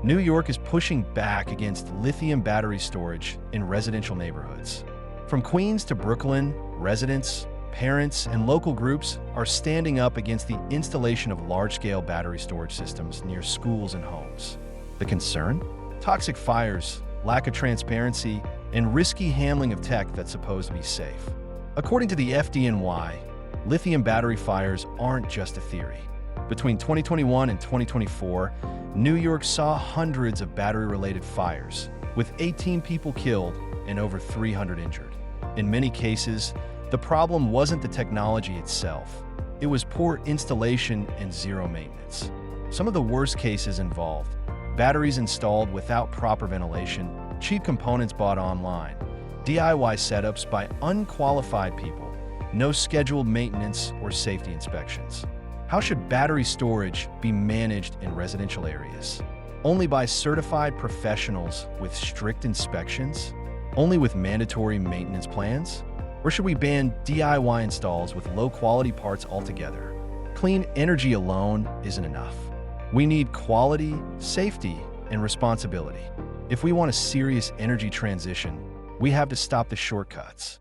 New York is pushing back against lithium battery storage in residential neighborhoods. From Queens to Brooklyn, residents, parents, and local groups are standing up against the installation of large-scale battery storage systems near schools and homes. The concern? Toxic fires, lack of transparency, and risky handling of tech that's supposed to be safe. According to the FDNY, lithium battery fires aren't just a theory. Between 2021 and 2024, New York saw hundreds of battery-related fires, with 18 people killed and over 300 injured. In many cases, the problem wasn't the technology itself. It was poor installation and zero maintenance. Some of the worst cases involved batteries installed without proper ventilation, cheap components bought online, DIY setups by unqualified people, no scheduled maintenance or safety inspections. How should battery storage be managed in residential areas? Only by certified professionals with strict inspections? Only with mandatory maintenance plans? Or should we ban DIY installs with low-quality parts altogether? Clean energy alone isn't enough. We need quality, safety, and responsibility. If we want a serious energy transition, we have to stop the shortcuts.